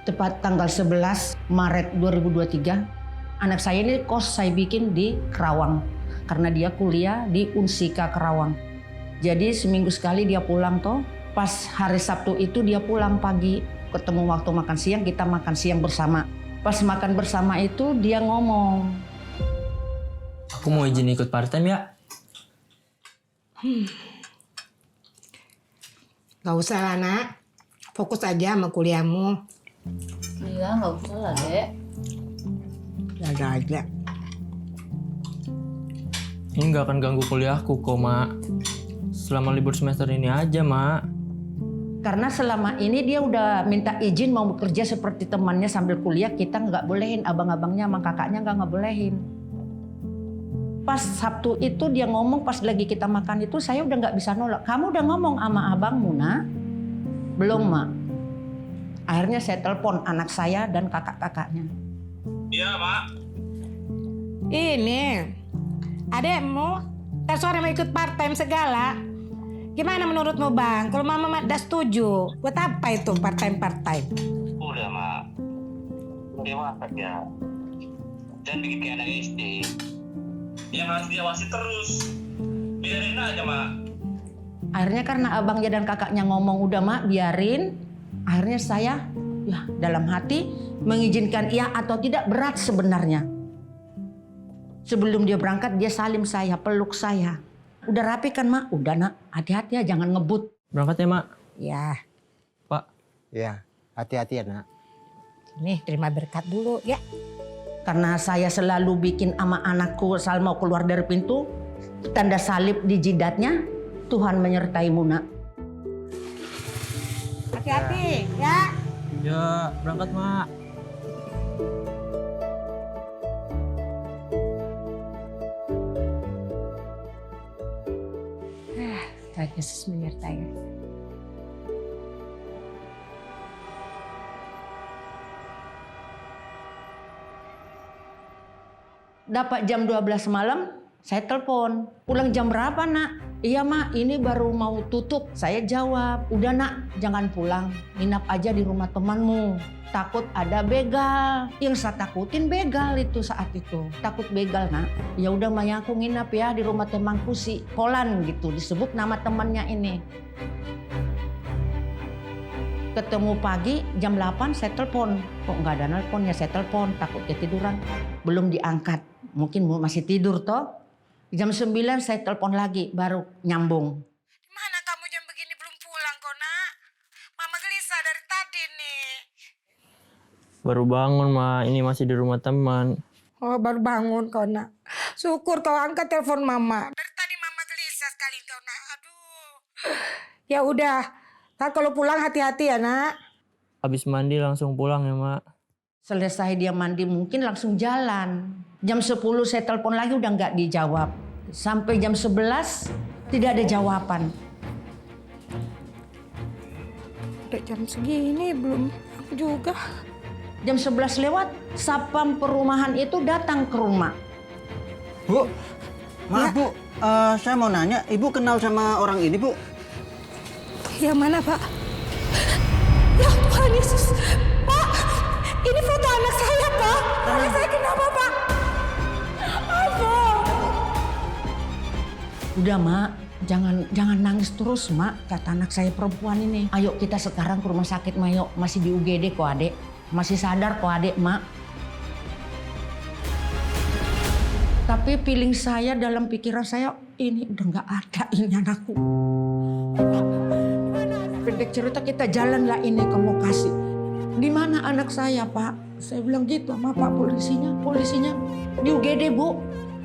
Tepat tanggal 11 Maret 2023, anak saya ini kos saya bikin di Kerawang. Karena dia kuliah di Unsika Kerawang. Jadi seminggu sekali dia pulang toh. Pas hari Sabtu itu dia pulang pagi. Ketemu waktu makan siang, kita makan siang bersama. Pas makan bersama itu dia ngomong. Aku mau izin ikut part-time ya. Gak usah lah nak. Fokus aja sama kuliahmu. Iya, nggak usah lah, Dek. Ada aja. Ini nggak akan ganggu kuliahku kok, Mak. Selama libur semester ini aja, Mak. Karena selama ini dia udah minta izin mau bekerja seperti temannya sambil kuliah, kita nggak bolehin. Abang-abangnya sama kakaknya nggak bolehin. Pas Sabtu itu dia ngomong, pas lagi kita makan itu saya udah nggak bisa nolak. Kamu udah ngomong sama abangmu, nak? Belum, Mak. Akhirnya saya telepon anak saya dan kakak-kakaknya. Iya, Mak. Ini adekmu sore mau ikut part time segala. Gimana menurutmu bang? Kalau mama udah setuju, buat apa itu part time? Udah, Mak. Dewasa ya. Jangan bikin kayak anak SD. Yang harus diawasi terus. Biarin aja, Mak. Akhirnya karena abangnya dan kakaknya ngomong udah, Mak, biarin. Akhirnya saya ya dalam hati mengizinkan iya atau tidak berat sebenarnya. Sebelum dia berangkat dia salim saya, peluk saya. Udah rapi kan, Mak? Udah, Nak. Hati-hati ya, jangan ngebut. Berangkat ya, Mak. Ya, Pak. Ya, hati-hati ya nak. nih terima berkat dulu ya. Karena saya selalu bikin sama anakku asal mau keluar dari pintu, tanda salib di jidatnya, Tuhan menyertaimu, Nak. Hati-hati ya. Ya, berangkat, Mak. Tuhan Yesus menyertai. Dapat jam 12 malam, saya telepon. Pulang jam berapa, Nak? Iya, Mak, ini baru mau tutup. Saya jawab, udah, Nak, jangan pulang. Nginap aja di rumah temanmu. Takut ada begal. Yang saya takutin begal itu saat itu. Takut begal, Nak. Ya udah, Maya, aku nginap ya di rumah temanku si Polan gitu. Disebut nama temannya ini. Ketemu pagi jam 8 saya telepon. Kok nggak ada nelpon ya, saya telepon. Takut dia tiduran. Belum diangkat. Mungkin masih tidur toh. Jam 9 saya telepon lagi, baru nyambung. Mana kamu jam begini belum pulang kok nak? Mama gelisah dari tadi nih. Baru bangun, Mak. Ini masih di rumah teman. Oh baru bangun kau nak. Syukur kau angkat telepon mama. Dari tadi mama gelisah sekali kau nak. Aduh. Ya udah. Ntar kalau pulang hati-hati ya nak. Habis mandi langsung pulang ya, Mak. Selesai dia mandi mungkin langsung jalan. Jam 10 saya telepon lagi udah nggak dijawab. Sampai jam 11 tidak ada jawaban. Udah jam segini belum juga. Jam 11 lewat, satpam perumahan itu datang ke rumah. Bu, maaf Bu, saya mau nanya, Ibu kenal sama orang ini Bu? Yang mana Pak? Ya Tuhan Yesus. Pak, ini foto anak saya Pak. Anak saya kenapa Pak? Udah, Mak, jangan nangis terus, Mak, kata anak saya perempuan ini. Ayo kita sekarang ke rumah sakit, Mayo. Masih di UGD kok, Adek. Masih sadar kok, Adek, Mak. Tapi feeling saya dalam pikiran saya, ini udah nggak ada ini anakku. Pendek cerita kita jalanlah ini ke lokasi. Di mana anak saya, Pak? Saya bilang gitu sama Pak polisinya. Polisinya di UGD, Bu.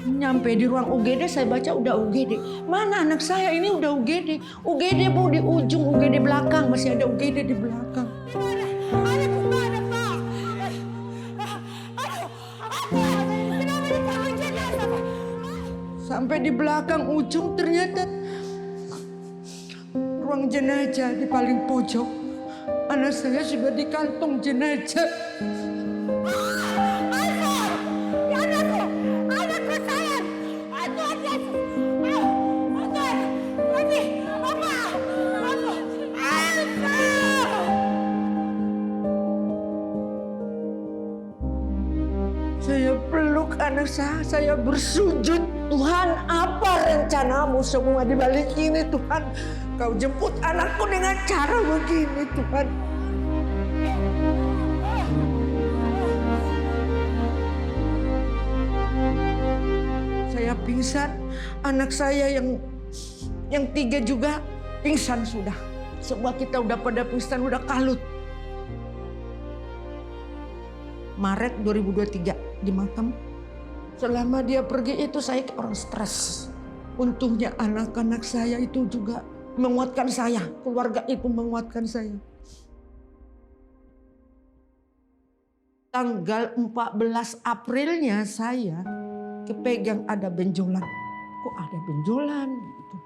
Nyampe di ruang UGD saya baca udah UGD. Mana anak saya ini udah UGD. UGD Bu di ujung UGD belakang. Masih ada UGD di belakang. Sampai di belakang ujung ternyata ruang jenazah di paling pojok. Anak saya sudah di kantong jenazah. Saya peluk anak saya bersujud. Tuhan, apa rencanamu semua di balik ini, Tuhan? Kau jemput anakku dengan cara begini, Tuhan. Saya pingsan, anak saya yang 3 juga pingsan sudah. Semua kita udah pada pingsan, udah kalut. Maret 2023 di makam. Selama dia pergi itu saya orang stres. Untungnya anak-anak saya itu juga menguatkan saya. Keluarga itu menguatkan saya. Tanggal 14 Aprilnya saya kepegang ada benjolan. Kok ada benjolan? Gitu.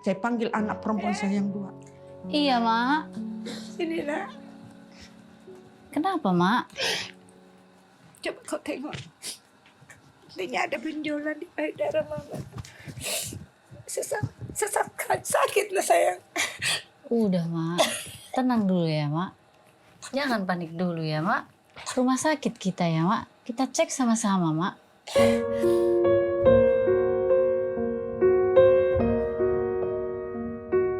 Saya panggil anak perempuan saya yang 2. Iya, Mak. Sini nak. Kenapa, Mak? Coba kau tengok. Sepertinya ada benjolan di payudara mama. Sesak sakit lah sayang. Udah, Mak. Tenang dulu ya, Mak. Jangan panik dulu ya, Mak. Rumah sakit kita ya, Mak. Kita cek sama-sama, Mak.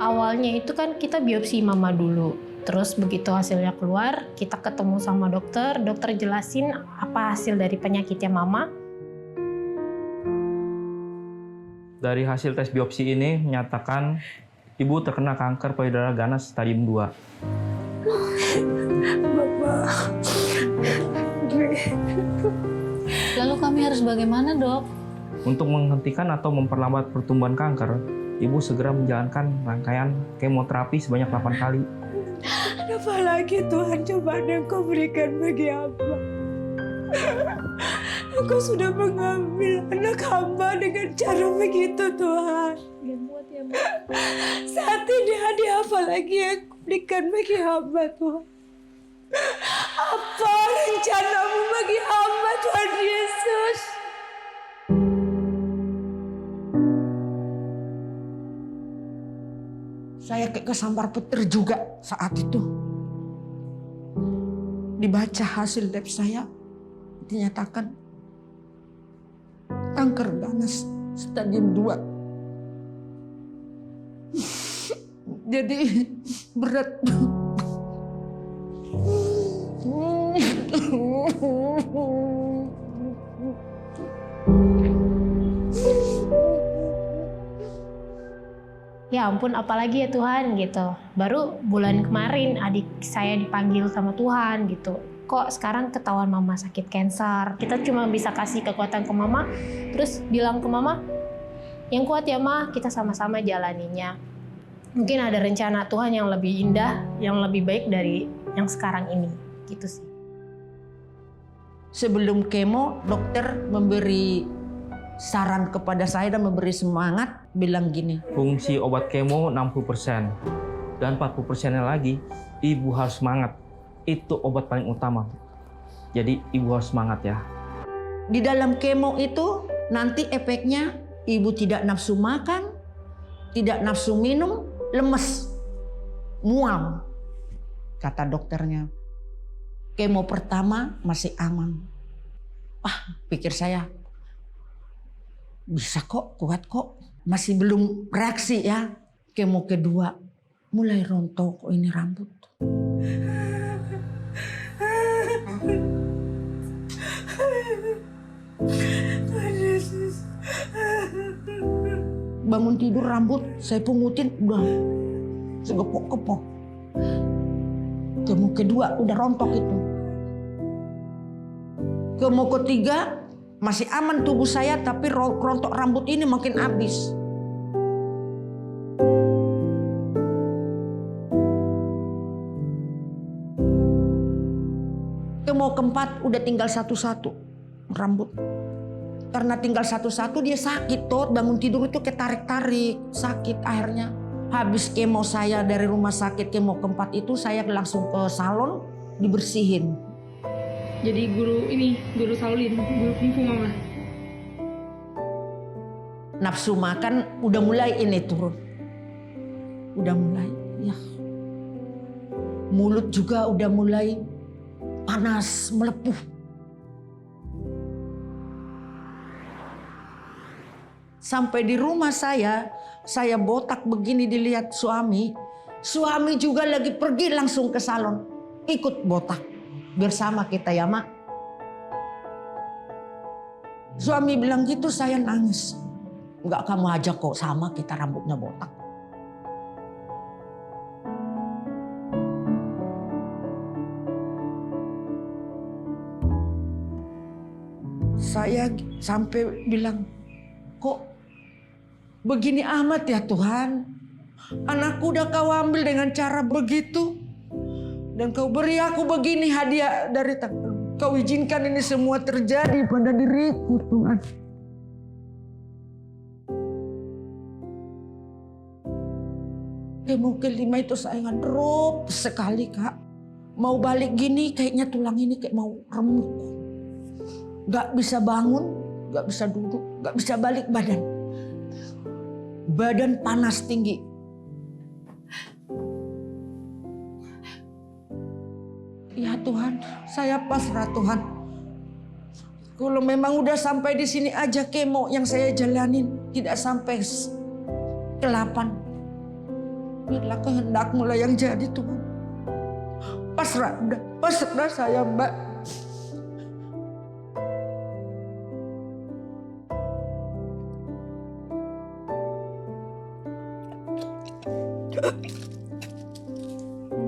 Awalnya itu kan kita biopsi mama dulu. Terus begitu hasilnya keluar, kita ketemu sama dokter jelasin apa hasil dari penyakitnya mama. Dari hasil tes biopsi ini menyatakan ibu terkena kanker payudara ganas stadium 2. Lalu kami harus bagaimana, Dok? Untuk menghentikan atau memperlambat pertumbuhan kanker, ibu segera menjalankan rangkaian kemoterapi sebanyak 8 kali. Apa lagi Tuhan cobaan yang kau berikan bagi hamba? Engkau sudah mengambil anak hamba dengan cara begitu Tuhan. Saat ini hadiah apa lagi yang kau berikan bagi hamba Tuhan? Apa rencanamu bagi hamba Tuhan Yesus? Saya kayak kesambar petir juga saat itu. Dibaca hasil lab saya, dinyatakan kanker ganas stadium 2. Jadi berat. Ya ampun, apalagi ya Tuhan gitu. Baru bulan kemarin adik saya dipanggil sama Tuhan gitu. Kok sekarang ketahuan mama sakit kanker. Kita cuma bisa kasih kekuatan ke mama, terus bilang ke mama, yang kuat ya Ma, kita sama-sama jalaninya. Mungkin ada rencana Tuhan yang lebih indah, yang lebih baik dari yang sekarang ini. Gitu sih. Sebelum kemo, dokter memberi saran kepada saya dan memberi semangat, bilang gini. Fungsi obat kemo 60%. Dan 40%-nya lagi, ibu harus semangat. Itu obat paling utama. Jadi ibu harus semangat ya. Di dalam kemo itu nanti efeknya ibu tidak nafsu makan, tidak nafsu minum, lemes, mual. Kata dokternya. Kemo pertama masih aman. Pikir saya, bisa kok, kuat kok. Masih belum reaksi ya. Kemo kedua, mulai rontok kok ini rambut. Bangun tidur rambut saya pungutin udah segepok-gepok. Kemo kedua udah rontok itu. Kemo ketiga masih aman tubuh saya, tapi rontok rambut ini makin habis. Kemo keempat udah tinggal satu-satu rambut. Karena tinggal satu-satu dia sakit tuh, bangun tidur itu ketarik-tarik, sakit akhirnya. Habis kemo saya dari rumah sakit kemo keempat itu saya langsung ke salon dibersihin. Jadi guru Saulin, guru kungfu mama. Nafsu makan udah mulai ini turun. Udah mulai, ya. Mulut juga udah mulai panas, melepuh. Sampai di rumah saya botak begini dilihat suami. Suami juga lagi pergi langsung ke salon. Ikut botak. Bersama kita ya, Mak. Suami bilang gitu, saya nangis. Enggak, kamu aja kok sama kita rambutnya botak. Saya sampai bilang, kok begini amat ya Tuhan? Anakku udah kau ambil dengan cara begitu. Dan kau beri aku begini hadiah dari tangan. Kau izinkan ini semua terjadi pada diriku Tuhan. Kemo kelima itu saya drop sekali Kak. Mau balik gini kayaknya tulang ini kayak mau remuk. Gak bisa bangun, gak bisa duduk, gak bisa balik badan. Badan panas tinggi. Ya Tuhan, saya pasrah Tuhan. Kalau memang udah sampai di sini aja kemo yang saya jalanin, tidak sampai ke-8. Biarlah kehendak-Mu lah yang jadi Tuhan. Pasrah saya Mbak.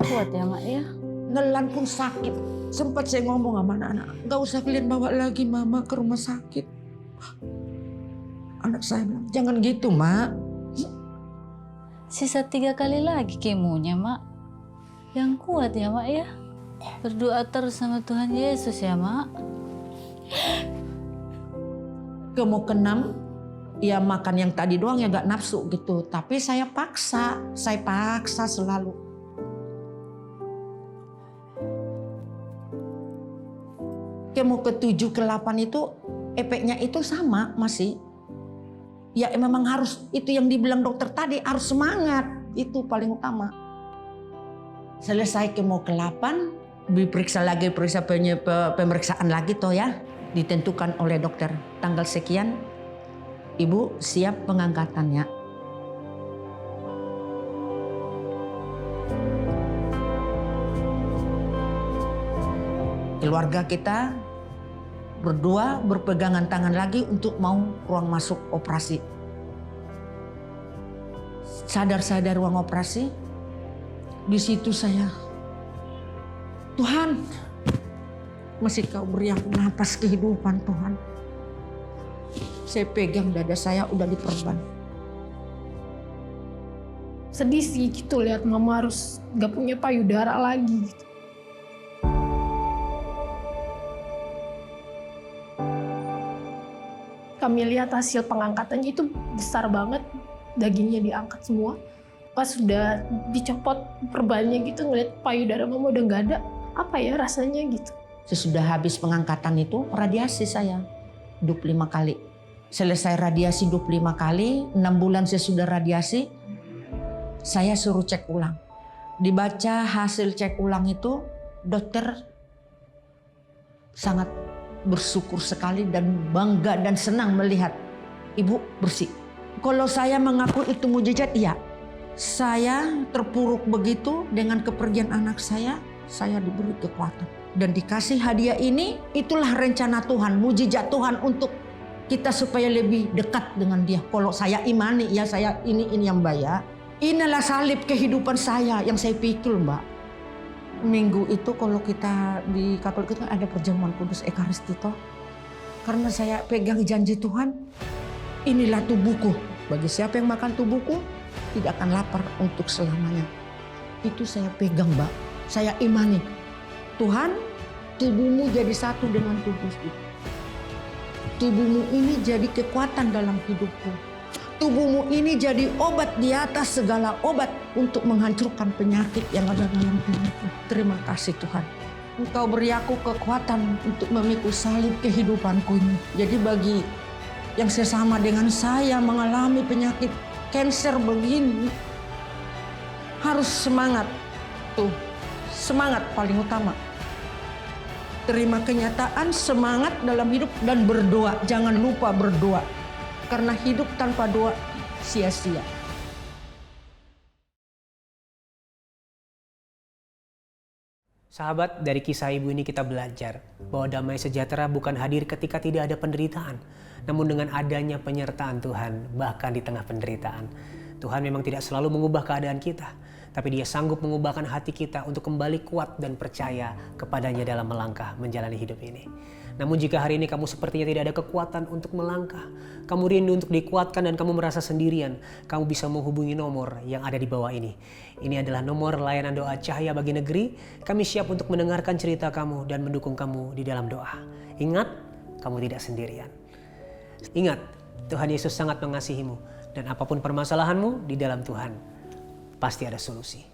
Kuat ya Mak ya. Nelan pun sakit. Sempat saya ngomong sama anak-anak, gak usah kalian bawa lagi Mama ke rumah sakit. Anak saya bilang, jangan gitu Mak. Sisa 3 kali lagi kemonya Mak. Yang kuat ya Mak ya. Berdoa terus sama Tuhan Yesus ya Mak. Kemo ke-6, ya makan yang tadi doang ya gak nafsu gitu. Tapi saya paksa selalu. Kemo ke-7, ke-8 itu efeknya itu sama masih. Ya memang harus, itu yang dibilang dokter tadi, harus semangat. Itu paling utama. Selesai kemo ke-8, diperiksa lagi, pemeriksaan lagi toh ya. Ditentukan oleh dokter tanggal sekian, Ibu siap pengangkatannya. Keluarga kita berdua berpegangan tangan lagi untuk mau ruang masuk operasi. Sadar ruang operasi, di situ saya, Tuhan, masih Kau beri aku napas kehidupan Tuhan. Saya pegang dada saya udah diperban. Sedih sih gitu lihat Mama harus gak punya payudara lagi gitu. Kami lihat hasil pengangkatannya itu besar banget, dagingnya diangkat semua. Pas sudah dicopot perbannya gitu, ngeliat payudara Mama udah gak ada, apa ya rasanya gitu. Sesudah habis pengangkatan itu radiasi saya 25 kali. Selesai radiasi 25 kali, 6 bulan sesudah radiasi, saya suruh cek ulang. Dibaca hasil cek ulang itu, dokter sangat bersyukur sekali dan bangga dan senang melihat Ibu bersih. Kalau saya mengaku itu mujizat, iya. Saya terpuruk begitu dengan kepergian anak saya diberi kekuatan. Dan dikasih hadiah ini, itulah rencana Tuhan, mujizat Tuhan untuk kita supaya lebih dekat dengan Dia. Kalau saya imani, ya saya ini yang Mbak ya. Inilah salib kehidupan saya yang saya pikul Mbak. Minggu itu kalau kita di Katolik itu ada perjamuan kudus Ekaristi toh. Karena saya pegang janji Tuhan, inilah tubuhku. Bagi siapa yang makan tubuhku, tidak akan lapar untuk selamanya. Itu saya pegang Mbak. Saya imani. Tuhan, tubuhmu jadi satu dengan tubuhku. Tubuhmu ini jadi kekuatan dalam hidupku. Tubuhmu ini jadi obat di atas segala obat untuk menghancurkan penyakit yang ada dalam tubuhku. Terima kasih Tuhan. Engkau beri aku kekuatan untuk memikul salib kehidupanku ini. Jadi bagi yang sesama dengan saya mengalami penyakit kanker begini, harus semangat. Tuh, semangat paling utama. Terima kenyataan, semangat dalam hidup dan berdoa. Jangan lupa berdoa. Karena hidup tanpa doa sia-sia. Sahabat, dari kisah ibu ini kita belajar bahwa damai sejahtera bukan hadir ketika tidak ada penderitaan, namun dengan adanya penyertaan Tuhan bahkan di tengah penderitaan. Tuhan memang tidak selalu mengubah keadaan kita, tapi Dia sanggup mengubahkan hati kita untuk kembali kuat dan percaya kepadanya dalam melangkah menjalani hidup ini. Namun jika hari ini kamu sepertinya tidak ada kekuatan untuk melangkah, kamu rindu untuk dikuatkan dan kamu merasa sendirian, kamu bisa menghubungi nomor yang ada di bawah ini. Ini adalah nomor layanan doa Cahaya Bagi Negeri. Kami siap untuk mendengarkan cerita kamu dan mendukung kamu di dalam doa. Ingat, kamu tidak sendirian. Ingat, Tuhan Yesus sangat mengasihimu dan apapun permasalahanmu di dalam Tuhan, pasti ada solusi.